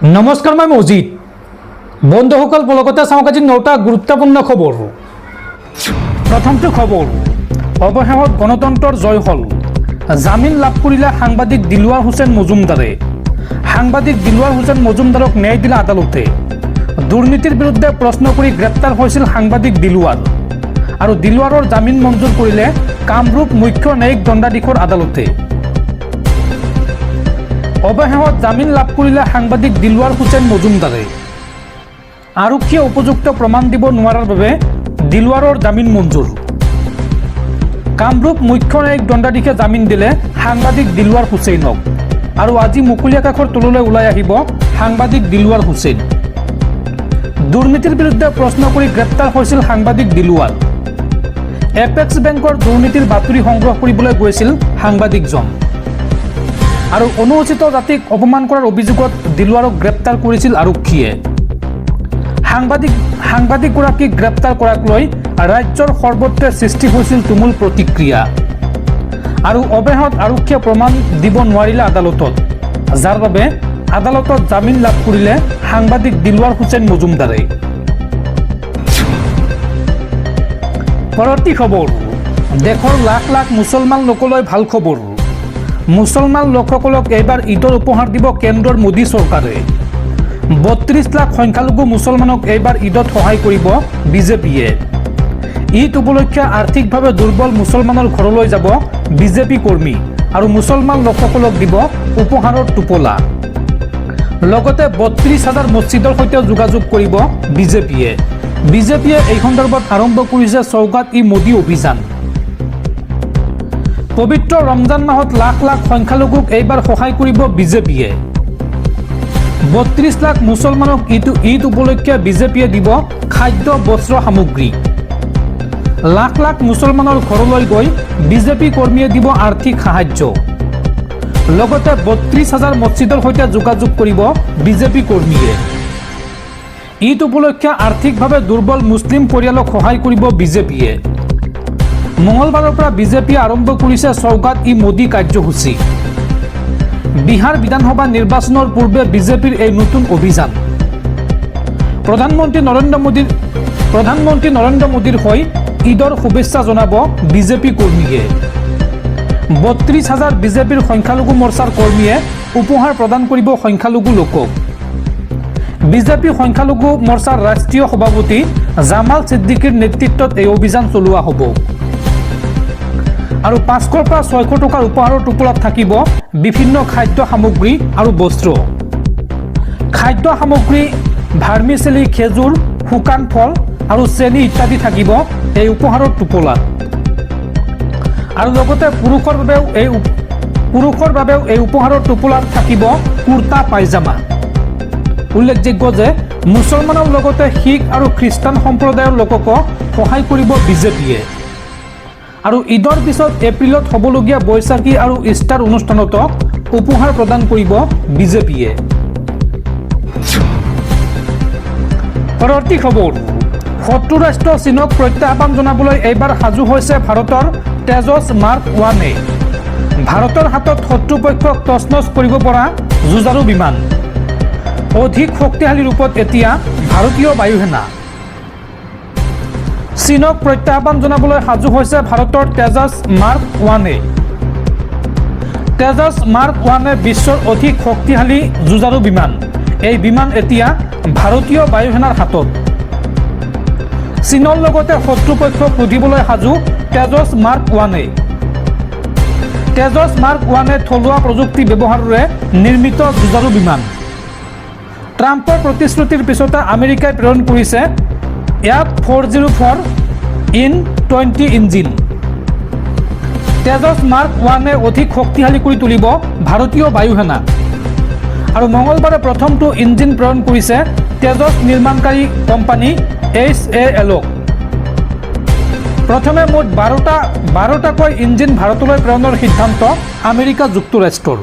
নমস্কাৰ, মই মজিদ। বন্ধুসকল, পলকতে চাওক আজি 9টা গুৰুত্বপূৰ্ণ খবৰ। প্ৰথমটো খবৰ, অৱশেষত গণতন্ত্ৰৰ জয় হ'ল। জামিন লাভ কৰিলে সাংবাদিক দিলৱাৰ হুছেইন মজুমদাৰে। সাংবাদিক দিলৱাৰ হুছেইন মজুমদাৰক ন্যায় দিলে আদালতে। দুৰ্নীতিৰ বিৰুদ্ধে প্ৰশ্ন কৰি গ্ৰেপ্তাৰ হৈছিল সাংবাদিক দিলৱাৰ, আৰু দিলৱাৰৰ জামিন মঞ্জুৰ কৰিলে কামৰূপ মুখ্য ন্যায়িক দণ্ডাধীশৰ আদালতে। অৱশেষত জামিন লাভ কৰিলে সাংবাদিক দিলৱাৰ হুছেইন মজুমদাৰে। আৰক্ষীয়ে উপযুক্ত প্ৰমাণ দিব নোৱাৰাৰ বাবে দিলৱাৰৰ জামিন মঞ্জুৰ। কামৰূপ মুখ্য ন্যায়িক দণ্ডাধীশে জামিন দিলে সাংবাদিক দিলৱাৰ হুছেইনক, আৰু আজি মুকলি আকাশৰ তললৈ ওলাই আহিব সাংবাদিক দিলৱাৰ হুছেইন। দুৰ্নীতিৰ বিৰুদ্ধে প্ৰশ্ন কৰি গ্ৰেপ্তাৰ হৈছিল সাংবাদিক দিলৱাৰ। এপেক্স বেংকৰ দুৰ্নীতিৰ বাতৰি সংগ্ৰহ কৰিবলৈ গৈছিল সাংবাদিকজন, আৰু অনুসূচিত জাতিক অপমান কৰাৰ অভিযোগত দিলৱাৰক গ্ৰেপ্তাৰ কৰিছিল আৰক্ষীয়ে। সাংবাদিকগৰাকীক গ্ৰেপ্তাৰ কৰাক লৈ ৰাজ্যৰ সৰ্বত্ৰে সৃষ্টি হৈছিল তুমুল প্ৰতিক্ৰিয়া, আৰু অৱশেষত আৰক্ষীয়ে প্ৰমাণ দিব নোৱাৰিলে আদালতত, যাৰ বাবে আদালতত জামিন লাভ কৰিলে সাংবাদিক দিলৱাৰ হুছেইন মজুমদাৰে। পৰৱৰ্তী খবৰ, দেশৰ লাখ লাখ মুছলমান লোকলৈ ভাল খবৰ। মুছলমান লোকসকলক এইবাৰ ঈদৰ উপহাৰ দিব কেন্দ্ৰৰ মোদী চৰকাৰে। 32 লাখ সংখ্যালঘু মুছলমানক এইবাৰ ঈদত সহায় কৰিব বিজেপিয়ে। ঈদ উপলক্ষে আৰ্থিকভাৱে দুৰ্বল মুছলমানৰ ঘৰলৈ যাব বিজেপি কৰ্মী, আৰু মুছলমান লোকসকলক দিব উপহাৰৰ টোপোলা। লগতে 32,000 মছজিদৰ সৈতে যোগাযোগ কৰিব বিজেপিয়ে। বিজেপিয়ে এই সন্দৰ্ভত আৰম্ভ কৰিছে চৌকাত-ই-মোদী অভিযান। পবিত্ৰ ৰমজান মাহত লাখ লাখ সংখ্যালঘুক এইবাৰ সহায় কৰিব বিজেপিয়ে। 32 লাখ মুছলমানক ঈদ উপলক্ষে বিজেপিয়ে দিব খাদ্য বস্ত্ৰ সামগ্ৰী। লাখ লাখ মুছলমানৰ ঘৰলৈ গৈ বিজেপি কৰ্মীয়ে দিব আৰ্থিক সাহায্য। লগতে 32,000 মছজিদৰ সৈতে যোগাযোগ কৰিব বিজেপি কৰ্মীয়ে। ঈদ উপলক্ষে আৰ্থিকভাৱে দুৰ্বল মুছলিম পৰিয়ালক সহায় কৰিব বিজেপিয়ে। মঙলবাৰৰ পৰা বিজেপিয়ে আৰম্ভ কৰিছে চৌকাত-ই-মোদী কাৰ্যসূচী। বিহাৰ বিধানসভা নিৰ্বাচনৰ পূৰ্বে বিজেপিৰ এই নতুন অভিযান। প্ৰধানমন্ত্ৰী নৰেন্দ্ৰ মোদীৰ হৈ ঈদৰ শুভেচ্ছা জনাব বিজেপি কৰ্মীয়ে। 32,000 বিজেপিৰ সংখ্যালঘু মৰ্চাৰ কৰ্মীয়ে উপহাৰ প্ৰদান কৰিব সংখ্যালঘু লোকক। বিজেপি সংখ্যালঘু মৰ্চাৰ ৰাষ্ট্ৰীয় সভাপতি জামাল ছিদ্দিকীৰ নেতৃত্বত এই অভিযান চলোৱা হ'ব। আৰু 500 পৰা 600 টকাৰ উপহাৰৰ টোপোলাত থাকিব বিভিন্ন খাদ্য সামগ্ৰী আৰু বস্ত্ৰ। খাদ্য সামগ্ৰী, ভাৰ্মিচেলি, খেজুৰ, শুকান ফল আৰু চেনি ইত্যাদি থাকিব এই উপহাৰৰ টোপোলাত। আৰু লগতে পুৰুষৰ বাবেও এই উপহাৰৰ টোপোলাত থাকিব কুৰ্তা পায়জামা। উল্লেখযোগ্য যে মুছলমানৰ লগতে শিখ আৰু খ্ৰীষ্টান সম্প্ৰদায়ৰ লোককো সহায় কৰিব বিজেপিয়ে। আৰু ঈদৰ পিছত এপ্ৰিলত হ'বলগীয়া বৈশাখী আৰু ইষ্টাৰ অনুষ্ঠানতো উপহাৰ প্ৰদান কৰিব বিজেপিয়ে। পৰৱৰ্তী খবৰ, শত্ৰু ৰাষ্ট্ৰ চীনক প্ৰত্যাহ্বান জনাবলৈ এইবাৰ সাজু হৈছে ভাৰতৰ তেজছ মাৰ্ক 1। ভাৰতৰ হাতত শত্ৰুপক্ষক তছনছ কৰিব পৰা যুঁজাৰু বিমান। অধিক শক্তিশালী ৰূপত এতিয়া ভাৰতীয় বায়ুসেনা। চীনক প্ৰত্যাহ্বান জনাবলৈ সাজু হৈছে ভাৰতৰ তেজছ মাৰ্ক 1। তেজছ মাৰ্ক 1 বিশ্বৰ অধিক শক্তিশালী যুঁজাৰু বিমান। এই বিমান এতিয়া ভাৰতীয় বায়ুসেনাৰ হাতত। চীনৰ লগতে শত্ৰুপক্ষক সুধিবলৈ সাজু তেজছ মাৰ্ক 1। তেজছ মাৰ্ক 1 থলুৱা প্ৰযুক্তি ব্যৱহাৰেৰে নিৰ্মিত যুঁজাৰু বিমান। ট্ৰাম্পৰ প্ৰতিশ্ৰুতিৰ পিছতে আমেৰিকাই প্ৰেৰণ কৰিছে F-404-20 ইঞ্জিন। তেজছ মাৰ্ক 1 অধিক শক্তিশালী কৰি তুলিব ভাৰতীয় বায়ুসেনা। আৰু মঙলবাৰে প্ৰথমটো ইঞ্জিন প্ৰেৰণ কৰিছে তেজছ নিৰ্মাণকাৰী কোম্পানী HALক। প্ৰথমে মুঠ 12টাকৈ ইঞ্জিন ভাৰতলৈ প্ৰেৰণৰ সিদ্ধান্ত আমেৰিকা যুক্তৰাষ্ট্ৰৰ।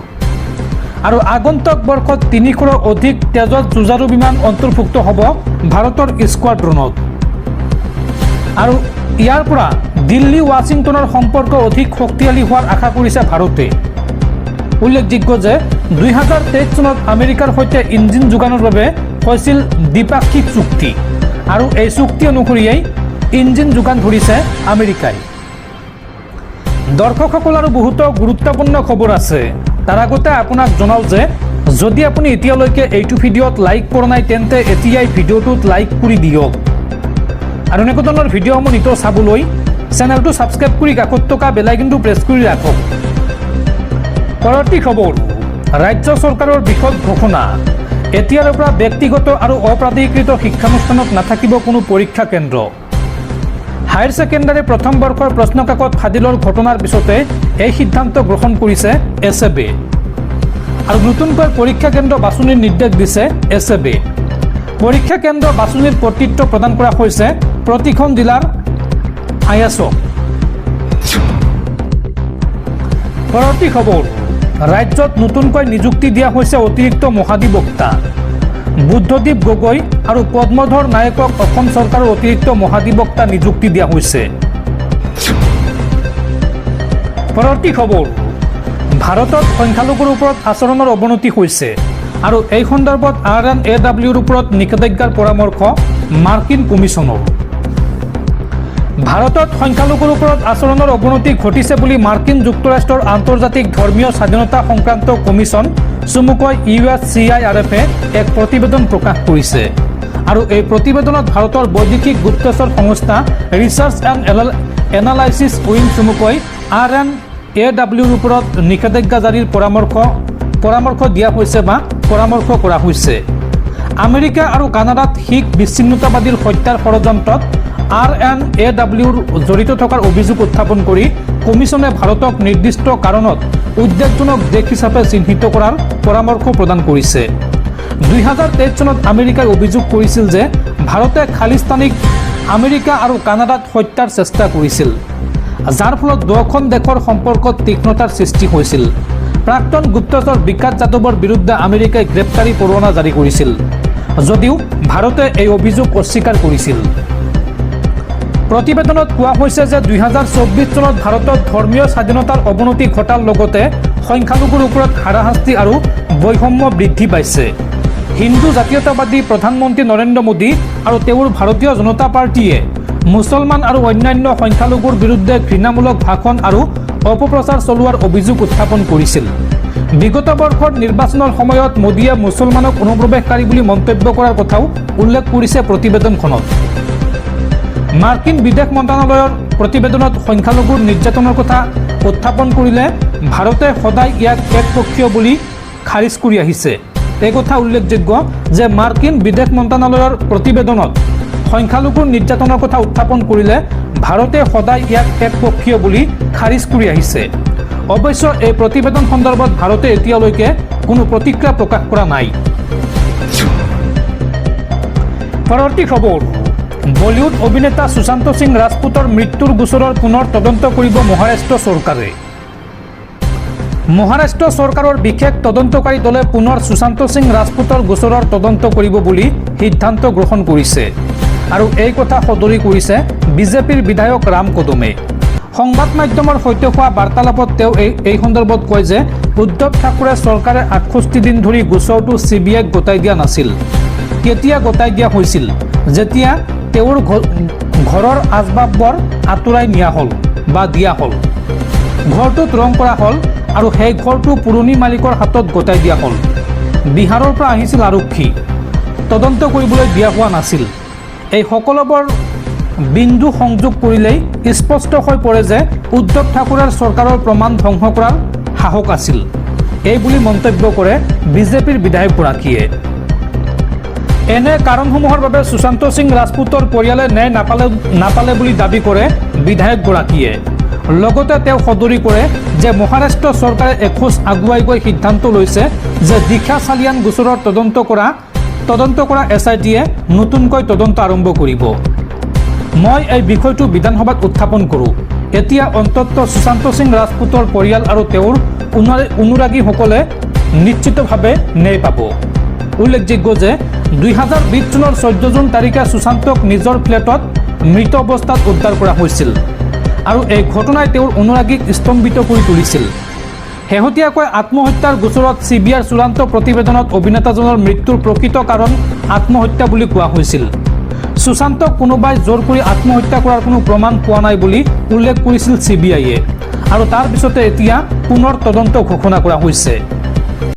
আৰু আগন্তুক বৰ্ষত 300ৰো অধিক তেজছ যুঁজাৰু বিমান অন্তৰ্ভুক্ত হ'ব ভাৰতৰ স্কোৱাড্ৰনত। আৰু ইয়াৰ পৰা দিল্লী ৱাশ্বিংটনৰ সম্পৰ্ক অধিক শক্তিশালী হোৱাৰ আশা কৰিছে ভাৰতে। উল্লেখযোগ্য যে 2023 চনত আমেৰিকাৰ সৈতে ইঞ্জিন যোগানৰ বাবে হৈছিল দ্বিপাক্ষিক চুক্তি আৰু এই চুক্তি অনুসৰিয়ে ইঞ্জিন যোগান ধৰিছে আমেৰিকাই। দৰ্শকসকল আৰু বহুতো গুৰুত্বপূৰ্ণ খবৰ আছে। তাৰ আগতে আপোনাক জনাও যে যদি আপুনি এতিয়ালৈকে এইটো ভিডিঅ'ত লাইক কৰা নাই তেন্তে এতিয়াই ভিডিঅ'টোত লাইক কৰি দিয়ক আৰু এনেকুৱা ধৰণৰ ভিডিঅ'সমূহ নিতৌ চাবলৈ চেনেলটো ছাবস্ক্ৰাইব কৰি কাষত থকা বেল আইকনটো প্ৰেছ কৰি ৰাখক। পৰৱৰ্তী খবৰ, ৰাজ্য চৰকাৰৰ বিশদ ঘোষণা। এতিয়াৰ পৰা ব্যক্তিগত আৰু অপ্ৰাধিকৃত শিক্ষানুষ্ঠানত নাথাকিব কোনো পৰীক্ষা কেন্দ্ৰ। হায়াৰ ছেকেণ্ডাৰী প্ৰথম বৰ্ষৰ প্ৰশ্নকাকত ফাদিলৰ ঘটনাৰ পিছতে এই সিদ্ধান্ত গ্ৰহণ কৰিছে এছএবে আৰু নতুনকৈ পৰীক্ষা কেন্দ্ৰ বাছনিৰ নিৰ্দেশ দিছে এছএবে। পৰীক্ষা কেন্দ্ৰ বাছনিৰ কৰ্তৃত্ব প্ৰদান কৰা হৈছে প্ৰতিখন জিলাৰ আইএছক। পৰৱৰ্তী খবৰ, ৰাজ্যত নতুনকৈ নিযুক্তি দিয়া হৈছে অতিৰিক্ত মহাধিবক্তা। বুদ্ধদ্বীপ গগৈ আৰু পদ্মধৰ নায়কক অসম চৰকাৰৰ অতিৰিক্ত মহাধিবক্তা নিযুক্তি দিয়া হৈছে। পৰৱৰ্তী খবৰ, ভাৰতত সংখ্যালঘুৰ ওপৰত আচৰণৰ অৱনতি হৈছে আৰু এই সন্দৰ্ভত RNAWৰ ওপৰত নিষেধাজ্ঞাৰ পৰামৰ্শ মাৰ্কিন কমিছনৰ। ভাৰতত সংখ্যালঘুৰ ওপৰত আচৰণৰ অৱনতি ঘটিছে বুলি মাৰ্কিন যুক্তৰাষ্ট্ৰৰ আন্তৰ্জাতিক ধৰ্মীয় স্বাধীনতা সংক্ৰান্ত কমিছন চমুকৈ USCIRF-এ এক প্ৰতিবেদন প্ৰকাশ কৰিছে আৰু এই প্ৰতিবেদনত ভাৰতৰ বৈদেশিক গুপ্তচৰ সংস্থা ৰিচাৰ্চ এণ্ড এনালাইচিছ উইং চমুকৈ RNAWৰ ওপৰত নিষেধাজ্ঞা জাৰিৰ পৰামৰ্শ দিয়া হৈছে বা পৰামৰ্শ কৰা হৈছে। আমেৰিকা আৰু কানাডাত শিখ বিচ্ছিন্নতাবাদীৰ হত্যাৰ ষড়যন্ত্ৰত RNAWৰ জড়িত থকাৰ অভিযোগ উত্থাপন কৰি কমিছনে ভাৰতক নিৰ্দিষ্ট কাৰণত উদ্বেগজনক দেশ হিচাপে চিহ্নিত কৰাৰ পৰামৰ্শ প্ৰদান কৰিছে। 2023 চনত আমেৰিকাই অভিযোগ কৰিছিল যে ভাৰতে খালিস্তানীক আমেৰিকা আৰু কানাডাত হত্যাৰ চেষ্টা কৰিছিল, যাৰ ফলত দুয়োখন দেশৰ সম্পৰ্কত তীক্ষ্ণতাৰ সৃষ্টি হৈছিল। প্ৰাক্তন গুপ্তচৰ বিকাশ যাদৱৰ বিৰুদ্ধে আমেৰিকাই গ্ৰেপ্তাৰী পৰোৱানা জাৰি কৰিছিল, যদিও ভাৰতে এই অভিযোগ অস্বীকাৰ কৰিছিল। প্ৰতিবেদনত কোৱা হৈছে যে 2024 চনত ভাৰতত ধৰ্মীয় স্বাধীনতাৰ অৱনতি ঘটাৰ লগতে সংখ্যালঘুৰ ওপৰত হাৰাশাস্তি আৰু বৈষম্য বৃদ্ধি পাইছে। হিন্দু জাতীয়তাবাদী প্ৰধানমন্ত্ৰী নৰেন্দ্ৰ মোদী আৰু তেওঁৰ ভাৰতীয় জনতা পাৰ্টীয়ে মুছলমান আৰু অন্যান্য সংখ্যালঘুৰ বিৰুদ্ধে ঘৃণামূলক ভাষণ আৰু অপপ্ৰচাৰ চলোৱাৰ অভিযোগ উত্থাপন কৰিছিল। বিগত বৰ্ষৰ নিৰ্বাচনৰ সময়ত মোদীয়ে মুছলমানক অনুপ্ৰৱেশকাৰী বুলি মন্তব্য কৰাৰ কথাও উল্লেখ কৰিছে প্ৰতিবেদনখনত। মাৰ্কিন বিদেশ মন্ত্ৰালয়ৰ প্ৰতিবেদনত সংখ্যালঘুৰ নিৰ্যাতনৰ কথা উত্থাপন কৰিলে ভাৰতে সদায় ইয়াক একপক্ষীয় বুলি খাৰিজ কৰি আহিছে। এই কথা উল্লেখযোগ্য যে মাৰ্কিন বিদেশ মন্ত্ৰালয়ৰ প্ৰতিবেদনত সংখ্যালঘুৰ নিৰ্যাতনৰ কথা উত্থাপন কৰিলে ভাৰতে সদায় ইয়াক একপক্ষীয় বুলি খাৰিজ কৰি আহিছে। অৱশ্যে এই প্ৰতিবেদন সন্দৰ্ভত ভাৰতে এতিয়ালৈকে কোনো প্ৰতিক্ৰিয়া প্ৰকাশ কৰা নাই। পৰৱৰ্তী খবৰ, বলিউড অভিনেতা সুশান্ত সিং ৰাজপুতৰ মৃত্যুৰ গোচৰৰ পুনৰ তদন্ত কৰিব মহাৰাষ্ট্ৰ চৰকাৰে। মহাৰাষ্ট্ৰ চৰকাৰৰ বিশেষ তদন্তকাৰী দলে পুনৰ সুশান্ত সিং ৰাজপুতৰ গোচৰৰ তদন্ত কৰিব বুলি সিদ্ধান্ত গ্ৰহণ কৰিছে আৰু এই কথা সদৰি কৰিছে বিজেপিৰ বিধায়ক ৰাম কদমে। সংবাদ মাধ্যমৰ সৈতে হোৱা বাৰ্তালাপত তেওঁ এই সন্দৰ্ভত কয় যে উদ্ধৱ ঠাকৰে চৰকাৰে 68 দিন ধৰি গোচৰটো CBIক গতাই দিয়া নাছিল। কেতিয়া গতাই দিয়া হৈছিল? যেতিয়া তেওঁৰ ঘৰৰ আচবাববোৰ আঁতৰাই নিয়া হ'ল বা দিয়া হ'ল, ঘৰটোত ৰং কৰা হ'ল আৰু সেই ঘৰটো পুৰণি মালিকৰ হাতত গতাই দিয়া হ'ল। বিহাৰৰ পৰা আহিছিল আৰক্ষী, তদন্ত কৰিবলৈ দিয়া হোৱা নাছিল। এই সকলোবোৰ বিন্দু সংযোগ কৰিলেই স্পষ্ট হৈ পৰে যে উদ্ধৱ ঠাকৰেৰ চৰকাৰৰ প্ৰমাণ ধ্বংস কৰাৰ সাহস আছিল, এই বুলি মন্তব্য কৰে বিজেপিৰ বিধায়কগৰাকীয়ে। এনে কাৰণসমূহৰ বাবে সুশান্ত সিং ৰাজপুতৰ পৰিয়ালে ন্যায় নাপালে বুলি দাবী কৰে বিধায়কগৰাকীয়ে। লগতে তেওঁ সদৰি কৰে যে মহাৰাষ্ট্ৰ চৰকাৰে এখোজ আগুৱাই গৈ সিদ্ধান্ত লৈছে যে দিশা চালিয়ান গোচৰৰ তদন্ত কৰা SITয়ে নতুনকৈ তদন্ত আৰম্ভ কৰিব। মই এই বিষয়টো বিধানসভাত উত্থাপন কৰোঁ। এতিয়া অন্ততঃ সুশান্ত সিং ৰাজপুতৰ পৰিয়াল আৰু তেওঁৰ অনুৰাগীসকলে নিশ্চিতভাৱে ন্যায় পাব। উল্লেখযোগ্য যে 2020 চনৰ 14 জুন তাৰিখে সুশান্তক নিজৰ ফ্লেটত মৃত অৱস্থাত উদ্ধাৰ কৰা হৈছিল আৰু এই ঘটনাই তেওঁৰ অনুৰাগীক স্তম্ভিত কৰি তুলিছিল। শেহতীয়াকৈ আত্মহত্যাৰ গোচৰত CBIৰ চূড়ান্ত প্ৰতিবেদনত অভিনেতাজনৰ মৃত্যুৰ প্ৰকৃত কাৰণ আত্মহত্যা বুলি কোৱা হৈছিল। সুশান্তক কোনোবাই জোৰ কৰি আত্মহত্যা কৰাৰ কোনো প্ৰমাণ পোৱা নাই বুলি উল্লেখ কৰিছিল CBIয়ে আৰু তাৰ পিছতে এতিয়া পুনৰ তদন্ত ঘোষণা কৰা হৈছে।